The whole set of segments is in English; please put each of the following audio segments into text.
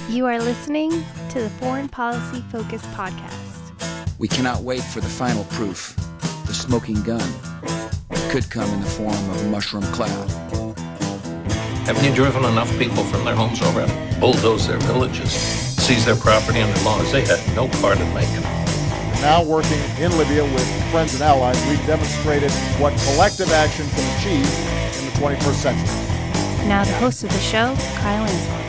You are listening to the Foreign Policy Focus podcast. We cannot wait for the final proof. The smoking gun could come in the form of a mushroom cloud. Haven't you driven enough people from their homes over and bulldozed their villages, seized their property under laws they had no part in making? Now working in Libya with friends and allies, we've demonstrated what collective action can achieve in the 21st century. Now the host of the show, Kyle Inslee.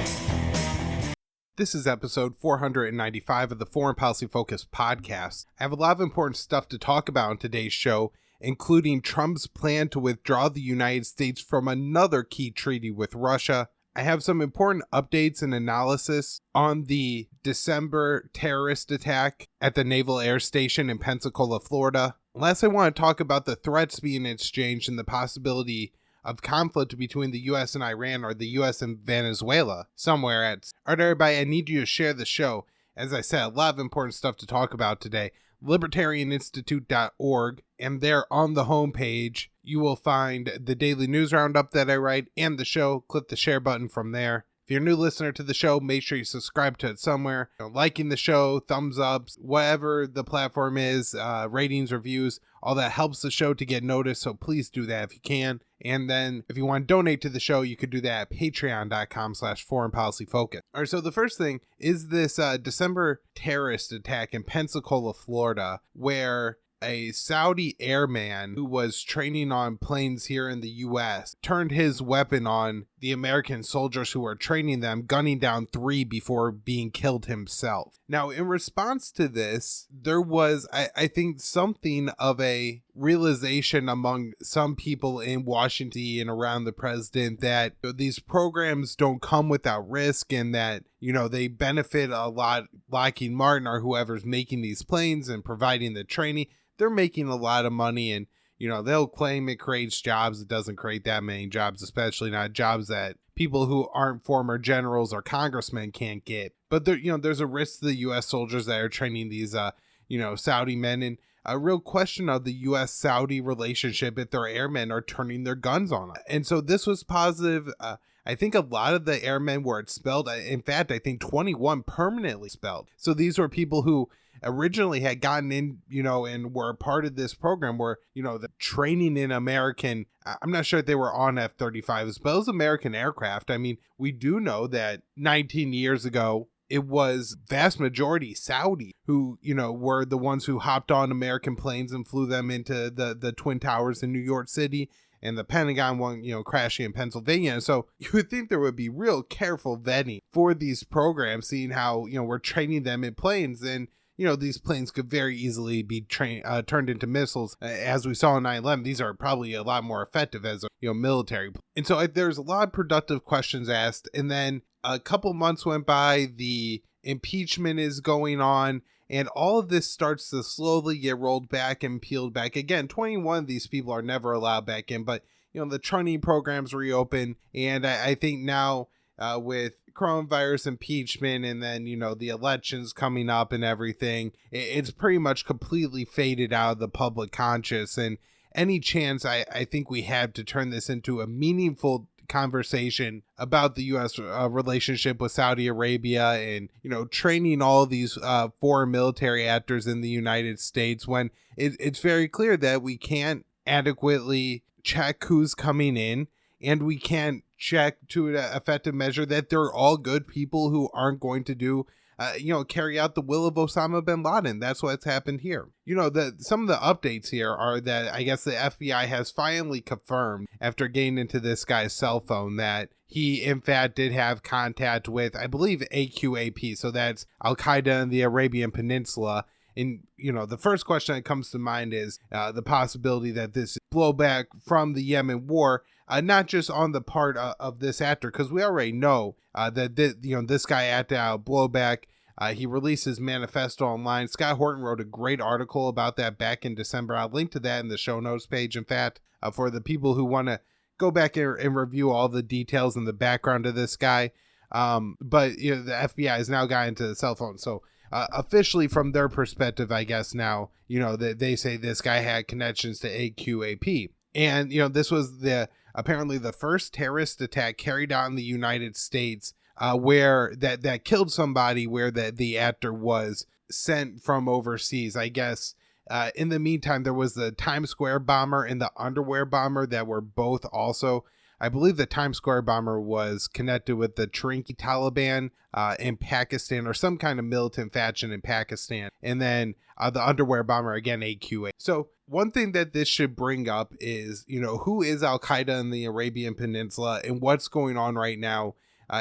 This is episode 495 of the Foreign Policy Focus podcast. I have a lot of important stuff to talk about in today's show, including Trump's plan to withdraw the United States from another key treaty with Russia. I have some important updates and analysis on the December terrorist attack at the Naval Air Station in Pensacola, Florida. Last, I want to talk about the threats being exchanged and the possibility of conflict between the U.S. and Iran, or the U.S. and Venezuela somewhere at. Alright, everybody, I need you to share the show. As I said, a lot of important stuff to talk about today. libertarianinstitute.org, and there on the homepage you will find the daily news roundup that I write and the show. Click the share button from there. If you're a new listener to the show, make sure you subscribe to it somewhere. Liking the show, thumbs ups, whatever the platform is, ratings, reviews, all that helps the show to get noticed, so please do that if you can. And then if you want to donate to the show, you could do that at patreon.com/foreignpolicyfocus. All right, so the first thing is this December terrorist attack in Pensacola, Florida, where a Saudi airman who was training on planes here in the U.S. turned his weapon on the American soldiers who were training them, gunning down 3 before being killed himself. Now, in response to this, there was, I think, something of a realization among some people in Washington and around the president that these programs don't come without risk, and that, you know, they benefit a lot. Lockheed Martin or whoever's making these planes and providing the training, they're making a lot of money, and, you know, they'll claim it creates jobs. It doesn't create that many jobs, especially not jobs that people who aren't former generals or congressmen can't get. But there, you know, there's a risk to the U.S. soldiers that are training these, Saudi men, and a real question of the U.S.-Saudi relationship if their airmen are turning their guns on them. And so this was positive. I think a lot of the airmen were expelled. In fact, I think 21 permanently expelled. So these were people who originally had gotten in, you know, and were a part of this program where, you know, the training in American, I'm not sure if they were on F-35s, but it was American aircraft. I mean, we do know that 19 years ago, it was vast majority Saudi who, you know, were the ones who hopped on American planes and flew them into the Twin Towers in New York City, and the Pentagon one, you know, crashing in Pennsylvania. So you would think there would be real careful vetting for these programs, seeing how, you know, we're training them in planes, and, you know, these planes could very easily be turned into missiles. As we saw in 9/11, these are probably a lot more effective as a, you know, military. And so there's a lot of productive questions asked. And then a couple months went by, the impeachment is going on, and all of this starts to slowly get rolled back and peeled back. Again, 21 of these people are never allowed back in, but, you know, the training programs reopen. And I think now with coronavirus, impeachment, and then, you know, the elections coming up and everything, it's pretty much completely faded out of the public conscious. And any chance I think we have to turn this into a meaningful conversation about the U.S. Relationship with Saudi Arabia, and, you know, training all these foreign military actors in the United States, when it's very clear that we can't adequately check who's coming in, and we can't check to an effective measure that they're all good people who aren't going to do, carry out the will of Osama bin Laden. That's what's happened here. You know, some of the updates here are that I guess the FBI has finally confirmed, after getting into this guy's cell phone, that he in fact did have contact with, I believe, AQAP. So that's Al Qaeda in the Arabian Peninsula. And, you know, the first question that comes to mind is the possibility that this blowback from the Yemen war, not just on the part of this actor, because we already know that this guy acted out blowback. He released his manifesto online. Scott Horton wrote a great article about that back in December. I'll link to that in the show notes page, in fact, for the people who want to go back and review all the details and the background of this guy. But, you know, the FBI has now got into the cell phone. So officially, from their perspective, I guess now, you know, they say this guy had connections to AQAP. And, you know, this was apparently the first terrorist attack carried out in the United States where that killed somebody, where the actor was sent from overseas, I guess. In the meantime, there was the Times Square bomber and the underwear bomber that were both also, I believe the Times Square bomber was connected with the Trinki Taliban in Pakistan, or some kind of militant faction in Pakistan. And then the underwear bomber, again, AQA. So one thing that this should bring up is, who is Al-Qaeda in the Arabian Peninsula and what's going on right now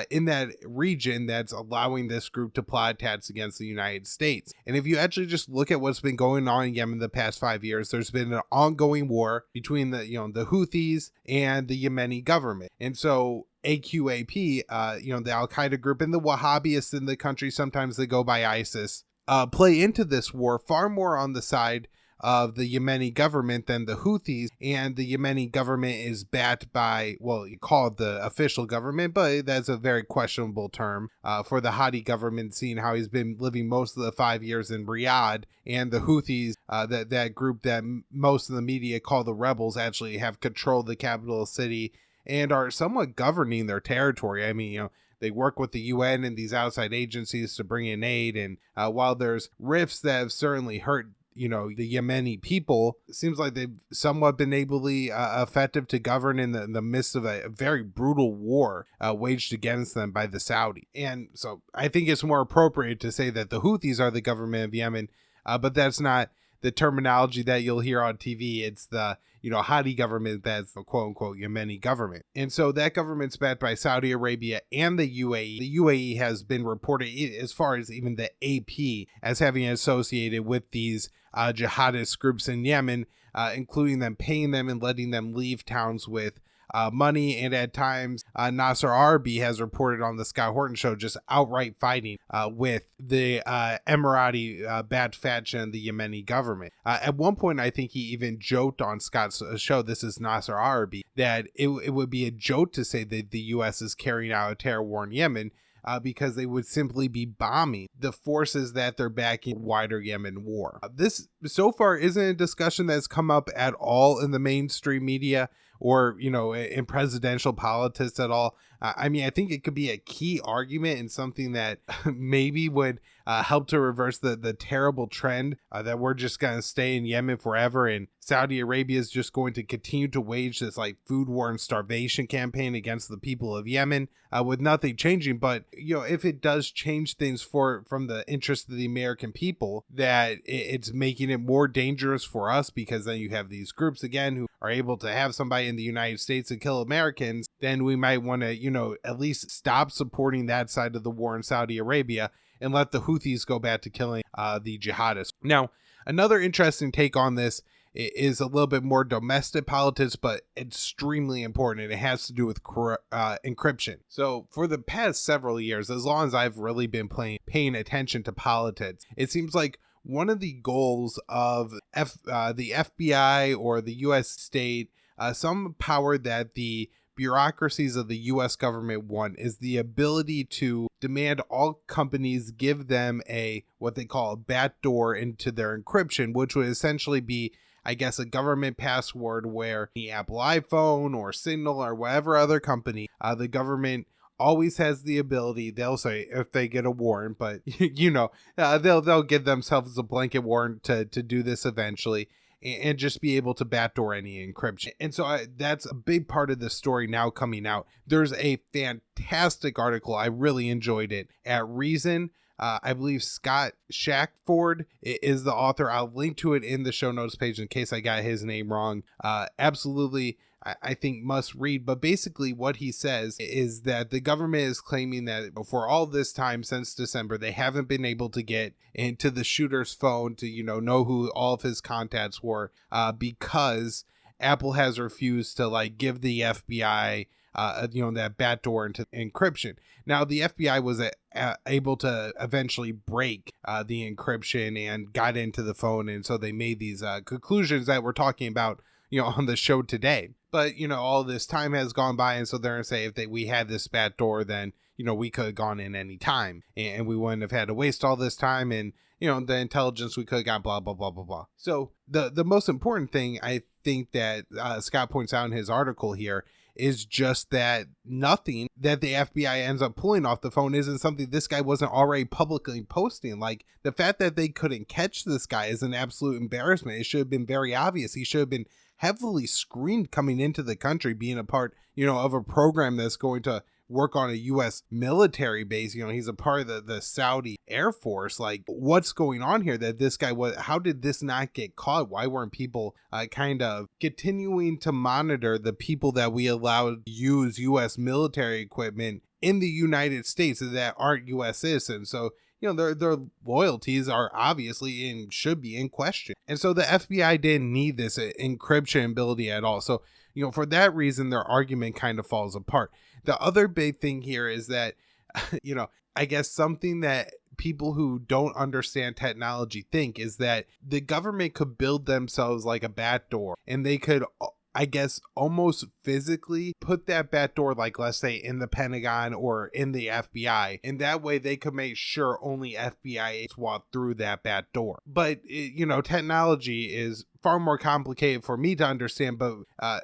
in that region that's allowing this group to plot attacks against the United States. And if you actually just look at what's been going on in Yemen the past 5 years, there's been an ongoing war between the Houthis and the Yemeni government. And so AQAP, the Al-Qaeda group, and the Wahhabists in the country, sometimes they go by ISIS, play into this war far more on the side of the Yemeni government than the Houthis, and the Yemeni government is backed by, well, you call it the official government, but that's a very questionable term for the Hadi government, seeing how he's been living most of the 5 years in Riyadh, and the Houthis, that group that most of the media call the rebels, actually have controlled the capital city and are somewhat governing their territory. I mean, they work with the UN and these outside agencies to bring in aid, and while there's rifts that have certainly hurt the Yemeni people, it seems like they've somewhat been ably effective to govern in the midst of a very brutal war waged against them by the Saudi. And so I think it's more appropriate to say that the Houthis are the government of Yemen, but that's not the terminology that you'll hear on TV. It's the Hadi government that's the quote-unquote Yemeni government. And so that government's backed by Saudi Arabia and the UAE. The UAE has been reported, as far as even the AP, as having associated with these jihadist groups in Yemen, including them paying them and letting them leave towns with money. And at times, Nasser Arabi has reported on the Scott Horton show just outright fighting with the Emirati backed faction of the Yemeni government. At one point, I think he even joked on Scott's show, this is Nasser Arabi, that it would be a joke to say that the U.S. is carrying out a terror war in Yemen, because they would simply be bombing the forces that they're backing wider Yemen war. This so far isn't a discussion that's come up at all in the mainstream media or, in presidential politics at all. I mean, I think it could be a key argument and something that maybe would help to reverse the terrible trend that we're just going to stay in Yemen forever, and Saudi Arabia is just going to continue to wage this food war and starvation campaign against the people of Yemen with nothing changing. But if it does change things from the interest of the American people, that it's making it more dangerous for us, because then you have these groups again who are able to have somebody in the United States and kill Americans, then we might want to at least stop supporting that side of the war in Saudi Arabia and let the Houthis go back to killing the jihadists. Now, another interesting take on this is a little bit more domestic politics, but extremely important, and it has to do with encryption. So for the past several years, as long as I've really been paying attention to politics, it seems like one of the goals of the FBI or the U.S. state, some power that the bureaucracies of the U.S. government want, is the ability to demand all companies give them what they call a backdoor into their encryption, which would essentially be, I guess, a government password where the Apple iPhone or Signal or whatever other company, the government always has the ability, they'll say if they get a warrant, but they'll give themselves a blanket warrant to do this eventually, and just be able to backdoor any encryption. And so that's a big part of the story now coming out. There's a fantastic article, I really enjoyed it, at Reason. I believe Scott Shackford is the author. I'll link to it in the show notes page in case I got his name wrong. Absolutely, I think must read. But basically what he says is that the government is claiming that for all this time since December, they haven't been able to get into the shooter's phone to, know who all of his contacts were, because Apple has refused to give the FBI that backdoor into encryption. Now, the FBI was able to eventually break the encryption and got into the phone, and so they made these conclusions that we're talking about, on the show today. But all this time has gone by, and so they're gonna say if we had this backdoor, then we could have gone in any time, and we wouldn't have had to waste all this time, and the intelligence we could have got, blah blah blah blah blah. So the most important thing I think that Scott points out in his article here is just that nothing that the FBI ends up pulling off the phone isn't something this guy wasn't already publicly posting. Like, the fact that they couldn't catch this guy is an absolute embarrassment. It should have been very obvious. He should have been heavily screened coming into the country, being a part, of a program that's going to work on a U.S. military base. He's a part of the Saudi Air Force. Like, what's going on here that this guy was? How did this not get caught? Why weren't people kind of continuing to monitor the people that we allowed to use U.S. military equipment in the United States that aren't U.S. citizens? So, their loyalties are obviously and should be in question. And so the FBI didn't need this encryption ability at all. So, for that reason, their argument kind of falls apart. The other big thing here is that, I guess something that people who don't understand technology think is that the government could build themselves like a backdoor, and they could, I guess, almost physically put that backdoor, like, let's say in the Pentagon or in the FBI, and that way they could make sure only FBI agents walk through that backdoor. But technology is far more complicated for me to understand, but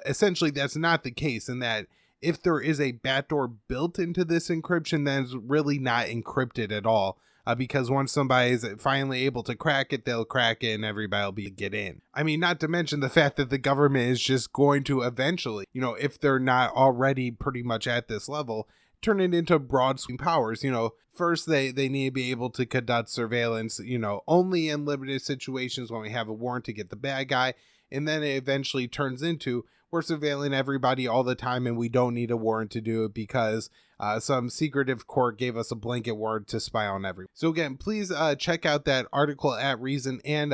essentially that's not the case, in that if there is a backdoor built into this encryption, then it's really not encrypted at all. Because once somebody is finally able to crack it, they'll crack it and everybody will be get in. I mean, not to mention the fact that the government is just going to eventually, if they're not already pretty much at this level, turn it into broad sweeping powers. First they need to be able to conduct surveillance, only in limited situations when we have a warrant to get the bad guy. And then it eventually turns into, we're surveilling everybody all the time and we don't need a warrant to do it because some secretive court gave us a blanket warrant to spy on everyone. So again, please check out that article at Reason and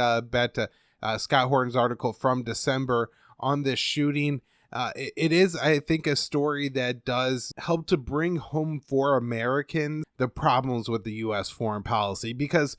Scott Horton's article from December on this shooting. It is, I think, a story that does help to bring home for Americans the problems with the U.S. foreign policy, because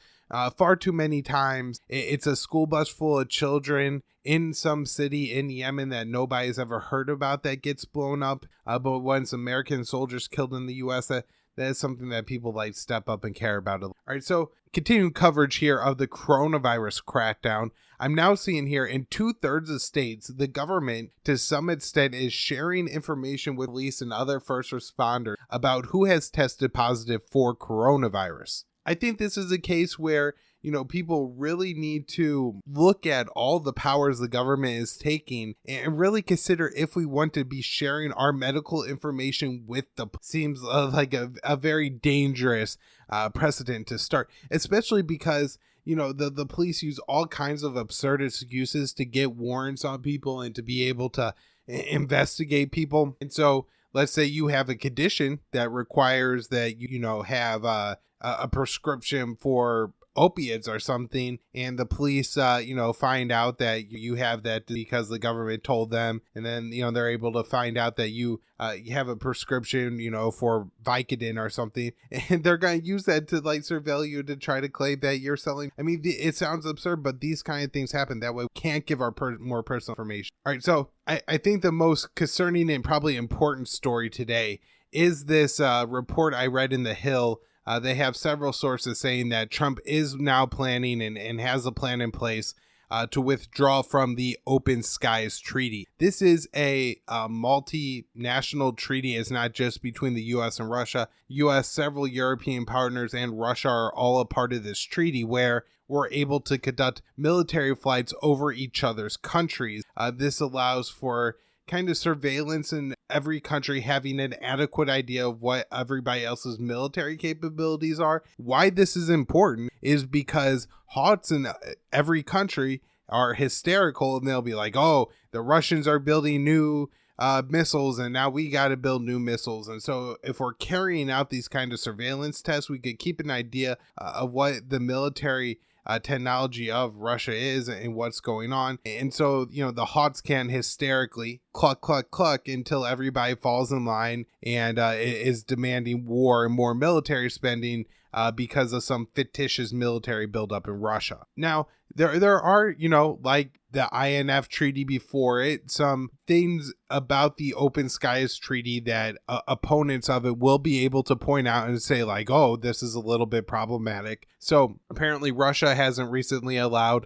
far too many times it's a school bus full of children in some city in Yemen that nobody's ever heard about that gets blown up. But once American soldiers killed in the U.S., that is something that people like step up and care about. All right, so continuing coverage here of the coronavirus crackdown. I'm now seeing here in 2/3 of states, the government to some extent is sharing information with police and other first responders about who has tested positive for coronavirus. I think this is a case where, people really need to look at all the powers the government is taking and really consider if we want to be sharing our medical information with the seems like a very dangerous precedent to start, especially because the police use all kinds of absurd excuses to get warrants on people and to be able to investigate people. And so let's say you have a condition that requires that have a prescription for opiates or something, and the police find out that you have that because the government told them, and then they're able to find out that you have a prescription for Vicodin or something, and they're going to use that to surveil you to try to claim that you're selling. I mean, it sounds absurd, but these kind of things happen. That way we can't give our more personal information. All right, so I think the most concerning and probably important story today is this report I read in The Hill. They have several sources saying that Trump is now planning and has a plan in place to withdraw from the Open Skies Treaty. This is a multinational treaty. It's not just between the U.S. and Russia. U.S., several European partners, and Russia are all a part of this treaty where we're able to conduct military flights over each other's countries. This allows for kind of surveillance in every country having an adequate idea of what everybody else's military capabilities are. Why this is important is because HOTS in every country are hysterical, and they'll be like, oh, the Russians are building new missiles and now we got to build new missiles. And so if we're carrying out these kind of surveillance tests, we could keep an idea of what the military technology of Russia is and what's going on. And so, the HOTS can hysterically cluck, cluck, cluck until everybody falls in line and is demanding war and more military spending because of some fictitious military buildup in Russia. Now, there are, like the INF treaty before it, some things about the Open Skies Treaty that opponents of it will be able to point out and say like, oh, this is a little bit problematic. So apparently Russia hasn't recently allowed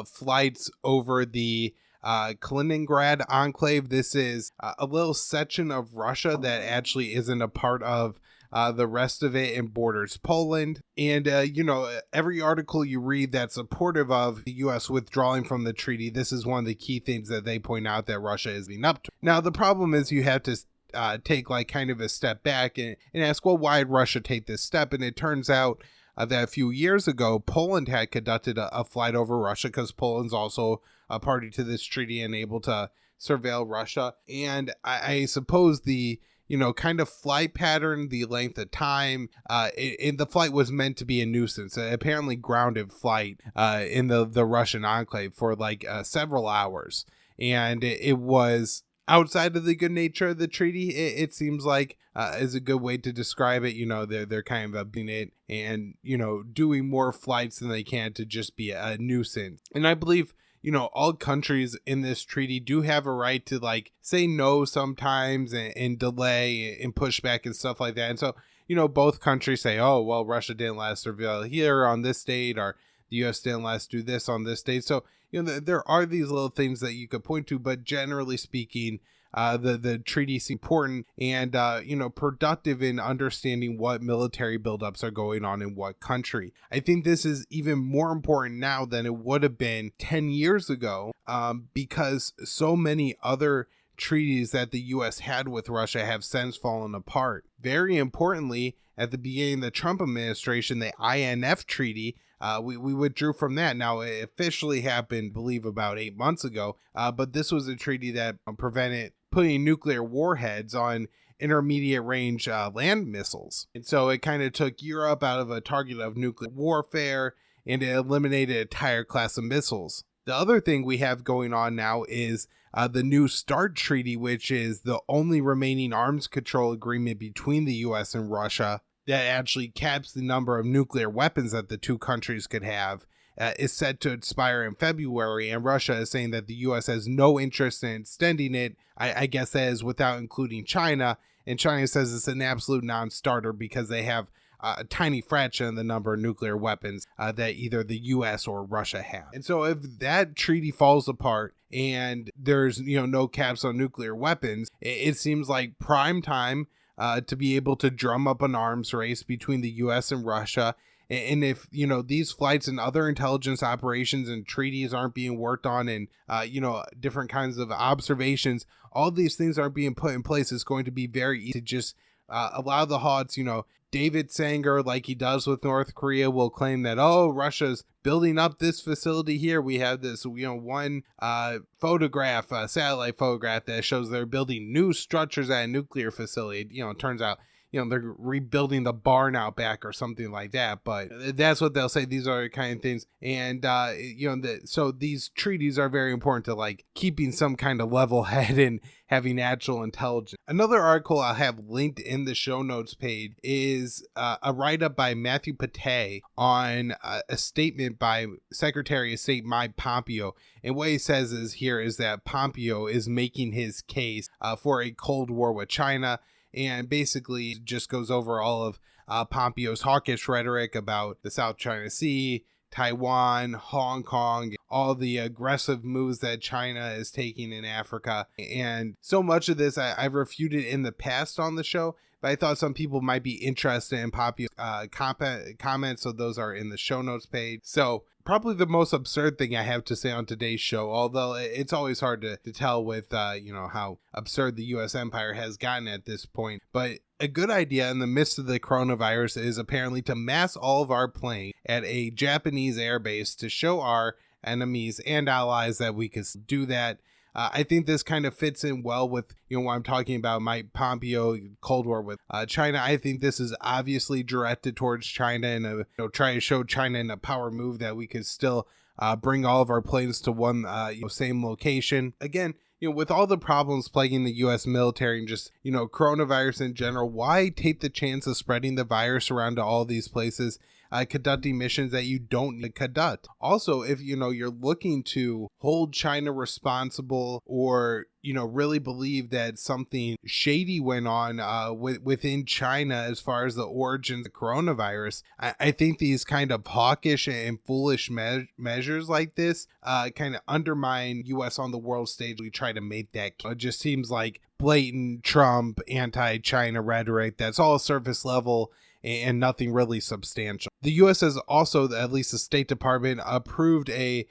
flights over the Kaliningrad enclave. This is a little section of Russia that actually isn't a part of the rest of it, and borders Poland. And, every article you read that's supportive of the U.S. withdrawing from the treaty, this is one of the key things that they point out that Russia is being up to. Now, the problem is you have to take like kind of a step back and ask, well, why did Russia take this step? And it turns out that a few years ago, Poland had conducted a flight over Russia, because Poland's also a party to this treaty and able to surveil Russia. And I suppose the kind of flight pattern, the length of time, the flight was meant to be a nuisance, apparently grounded flight in the Russian enclave for like several hours. And it was outside of the good nature of the treaty, it seems like is a good way to describe it. They're kind of upping it and, doing more flights than they can to just be a nuisance. And I believe, all countries in this treaty do have a right to like say no sometimes and delay and push back and stuff like that. And so, both countries say, oh, well, Russia didn't let us surveil here on this date, or the U.S. didn't let us do this on this date. So, there are these little things that you could point to, but generally speaking, the treaty is important and, productive in understanding what military buildups are going on in what country. I think this is even more important now than it would have been 10 years ago, because so many other treaties that the U.S. had with Russia have since fallen apart. Very importantly, at the beginning of the Trump administration, the INF treaty, we withdrew from that. Now, it officially happened, I believe, about 8 months ago, but this was a treaty that prevented putting nuclear warheads on intermediate range land missiles. And so it kind of took Europe out of a target of nuclear warfare, and it eliminated an entire class of missiles. The other thing we have going on now is the New START treaty, which is the only remaining arms control agreement between the U.S. and Russia that actually caps the number of nuclear weapons that the two countries could have. Is set to expire in February, and Russia is saying that the U.S. has no interest in extending it. I guess that is without including China, and China says it's an absolute non-starter because they have a tiny fraction of the number of nuclear weapons that either the U.S. or Russia have. And so if that treaty falls apart and there's no caps on nuclear weapons, it seems like prime time to be able to drum up an arms race between the U.S. and Russia. And if, these flights and other intelligence operations and treaties aren't being worked on, and, different kinds of observations, all these things aren't being put in place, it's going to be very easy to just allow the Hots, David Sanger, like he does with North Korea, will claim that, oh, Russia's building up this facility here. We have this, one photograph, satellite photograph that shows they're building new structures at a nuclear facility. It turns out, they're rebuilding the barn out back or something like that, but that's what they'll say. These are the kind of things. And, so these treaties are very important to like keeping some kind of level head and having actual intelligence. Another article I'll have linked in the show notes page is a write-up by Matthew Pate on a statement by Secretary of State Mike Pompeo. And what he says is that Pompeo is making his case for a Cold War with China, and basically just goes over all of Pompeo's hawkish rhetoric about the South China Sea, Taiwan, Hong Kong, all the aggressive moves that China is taking in Africa. And so much of this I've refuted in the past on the show, but I thought some people might be interested in Pompeo's comments, so those are in the show notes page. So probably the most absurd thing I have to say on today's show, although it's always hard to tell with, how absurd the U.S. empire has gotten at this point. But a good idea in the midst of the coronavirus is apparently to mass all of our planes at a Japanese airbase to show our enemies and allies that we could do that. I think this kind of fits in well with, what I'm talking about, Mike Pompeo, Cold War with China. I think this is obviously directed towards China and try to show China in a power move that we could still bring all of our planes to one same location. Again, with all the problems plaguing the U.S. military and just, coronavirus in general, why take the chance of spreading the virus around to all these places? conducting missions that you don't need to conduct. Also, if you're looking to hold China responsible, or really believe that something shady went on within China as far as the origins of the coronavirus, I think these kind of hawkish and foolish measures like this kind of undermine U.S. on the world stage. We try to make that. It just seems like blatant Trump anti-China rhetoric that's all surface level and nothing really substantial. The U.S. has also, at least the State Department, approved a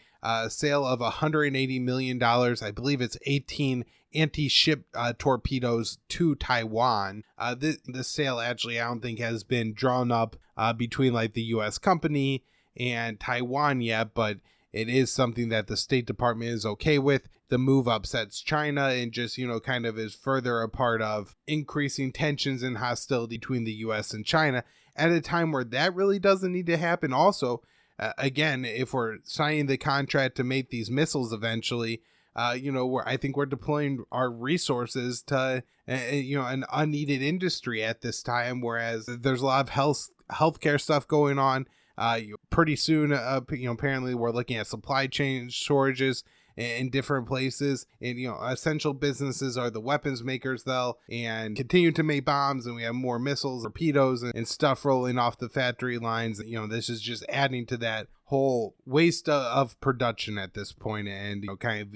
sale of $180 million. I believe it's 18 anti-ship torpedoes to Taiwan. The sale actually, I don't think, has been drawn up between like the U.S. company and Taiwan yet, but it is something that the State Department is okay with. The move upsets China and just, kind of is further a part of increasing tensions and hostility between the U.S. and China at a time where that really doesn't need to happen. Also, again, if we're signing the contract to make these missiles eventually, I think we're deploying our resources to, an unneeded industry at this time, whereas there's a lot of healthcare stuff going on. Pretty soon, apparently we're looking at supply chain shortages in different places, and essential businesses are the weapons makers though, and continue to make bombs, and we have more missiles, torpedoes, and stuff rolling off the factory lines. This is just adding to that whole waste of production at this point, and kind of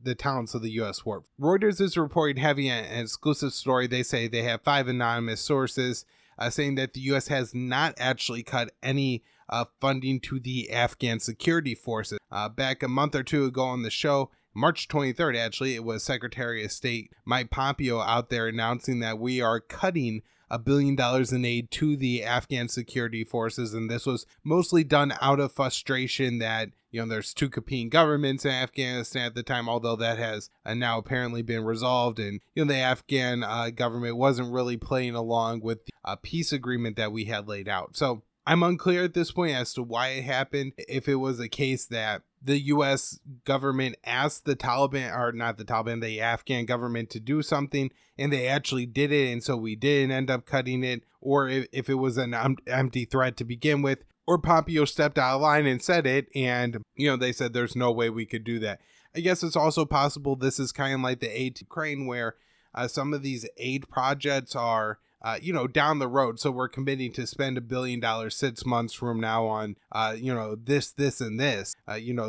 the talents of the U.S. war. Reuters is reporting having an exclusive story. They say they have 5 anonymous sources saying that the U.S. has not actually cut any funding to the Afghan security forces. Back a month or two ago on the show, March 23rd, actually, it was Secretary of State Mike Pompeo out there announcing that we are cutting $1 billion in aid to the Afghan security forces, and this was mostly done out of frustration that there's two competing governments in Afghanistan at the time, although that has now apparently been resolved, and the Afghan government wasn't really playing along with the peace agreement that we had laid out. So I'm unclear at this point as to why it happened. If it was a case that the U.S. government asked the Afghan government to do something, and they actually did it, and so we didn't end up cutting it, or if it was an empty threat to begin with, or Pompeo stepped out of line and said it, and they said there's no way we could do that. I guess it's also possible this is kind of like the aid to Ukraine, where some of these aid projects are down the road. So we're committing to spend $1 billion 6 months from now on, this, and this,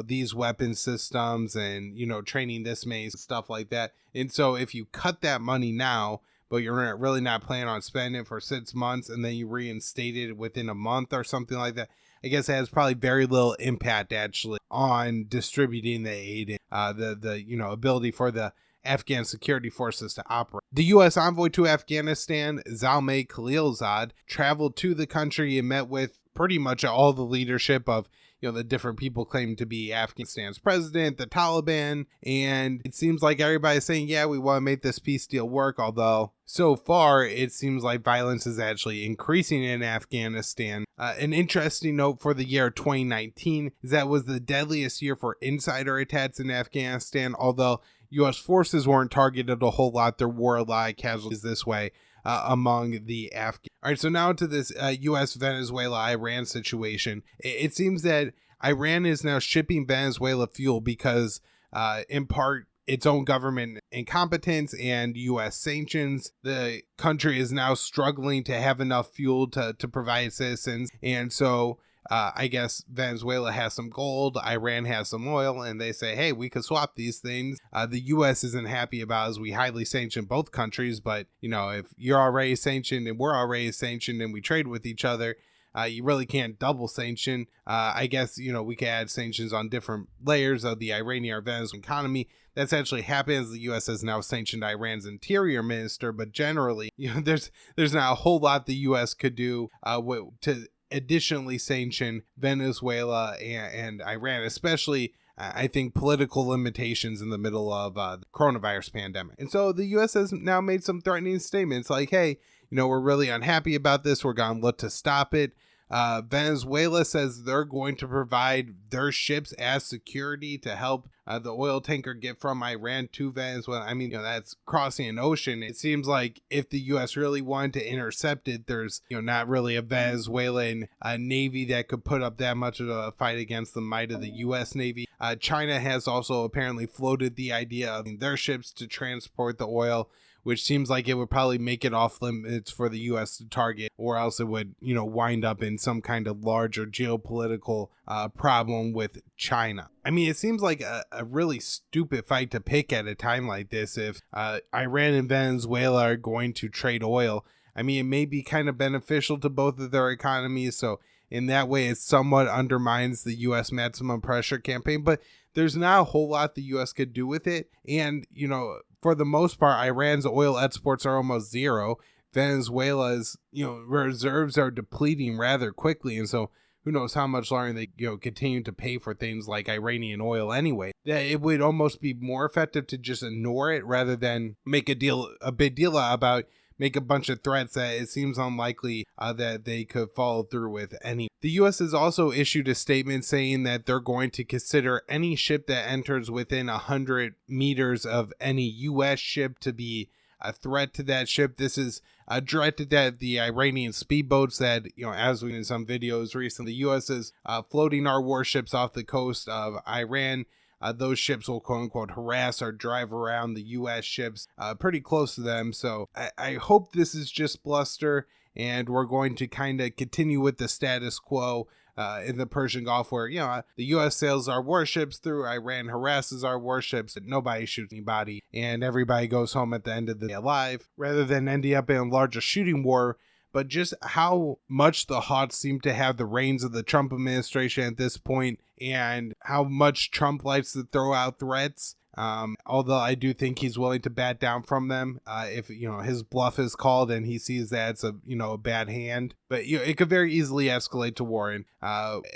these weapon systems and, training this maze, stuff like that. And so if you cut that money now, but you're really not planning on spending it for 6 months, and then you reinstate it within a month or something like that, I guess it has probably very little impact actually on distributing the aid and the ability for the Afghan security forces to operate. The U.S. envoy to Afghanistan, Zalmay Khalilzad, traveled to the country and met with pretty much all the leadership of the different people claiming to be Afghanistan's president, the Taliban, and it seems like everybody's saying, yeah, we want to make this peace deal work, although so far it seems like violence is actually increasing in Afghanistan. An interesting note for the year 2019 is that was the deadliest year for insider attacks in Afghanistan, although U.S. forces weren't targeted a whole lot. There were a lot of casualties this way among the Afghans. All right, so now to this U.S. Venezuela-Iran situation. It seems that Iran is now shipping Venezuela fuel because, in part, its own government incompetence and U.S. sanctions. The country is now struggling to have enough fuel to provide citizens, and so I guess Venezuela has some gold, Iran has some oil, and they say, hey, we could swap these things. The U.S. isn't happy about as we highly sanction both countries, but, if you're already sanctioned and we're already sanctioned and we trade with each other, you really can't double sanction. I guess, we could add sanctions on different layers of the Iranian or Venezuelan economy. That's actually happened as the U.S. has now sanctioned Iran's interior minister, but generally, there's not a whole lot the U.S. could do to additionally sanction Venezuela and Iran, especially I think political limitations in the middle of the coronavirus pandemic. And so the U.S. has now made some threatening statements like, hey, we're really unhappy about this. We're going to look to stop it. Venezuela says they're going to provide their ships as security to help the oil tanker get from Iran to Venezuela. I mean, that's crossing an ocean. It seems like if the U.S. really wanted to intercept it, there's, not really a Venezuelan Navy that could put up that much of a fight against the might of the U.S. Navy. China has also apparently floated the idea of their ships to transport the oil, which seems like it would probably make it off limits for the U.S. to target, or else it would, wind up in some kind of larger geopolitical problem with China. I mean, it seems like a really stupid fight to pick at a time like this if Iran and Venezuela are going to trade oil. I mean, it may be kind of beneficial to both of their economies, so in that way, it somewhat undermines the U.S. maximum pressure campaign, but there's not a whole lot the U.S. could do with it, and, for the most part, Iran's oil exports are almost zero. Venezuela's, reserves are depleting rather quickly. And so who knows how much longer they, continue to pay for things like Iranian oil anyway. That it would almost be more effective to just ignore it rather than make a big deal about, make a bunch of threats that it seems unlikely that they could follow through with any. The U.S. has also issued a statement saying that they're going to consider any ship that enters within 100 meters of any U.S. ship to be a threat to that ship. This is directed at the Iranian speedboats that, as we in some videos recently, the U.S. is floating our warships off the coast of Iran. Those ships will quote unquote harass or drive around the U.S. ships pretty close to them. So I hope this is just bluster and we're going to kind of continue with the status quo in the Persian Gulf where, the U.S. sails our warships through, Iran harasses our warships, and nobody shoots anybody, and everybody goes home at the end of the day alive, rather than ending up in a larger shooting war. But just how much the Hawks seem to have the reins of the Trump administration at this point, and how much Trump likes to throw out threats. Although I do think he's willing to bat down from them if his bluff is called and he sees that it's a bad hand. But it could very easily escalate to war. And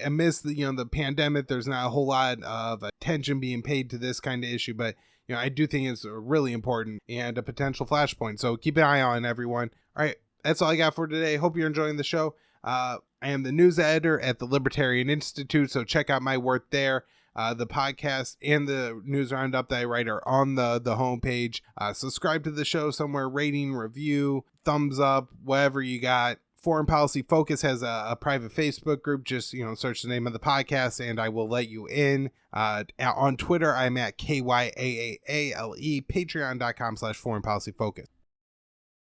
amidst the pandemic, there's not a whole lot of attention being paid to this kind of issue, but I do think it's really important and a potential flashpoint. So keep an eye on everyone. All right, that's all I got for today. Hope you're enjoying the show. I am the news editor at the Libertarian Institute, so check out my work there. The podcast and the news roundup that I write are on the homepage. Subscribe to the show somewhere, rating, review, thumbs up, whatever you got. Foreign Policy Focus has a private Facebook group. Just, search the name of the podcast and I will let you in. On Twitter, I'm at KYAAALE, patreon.com/Foreign Policy Focus.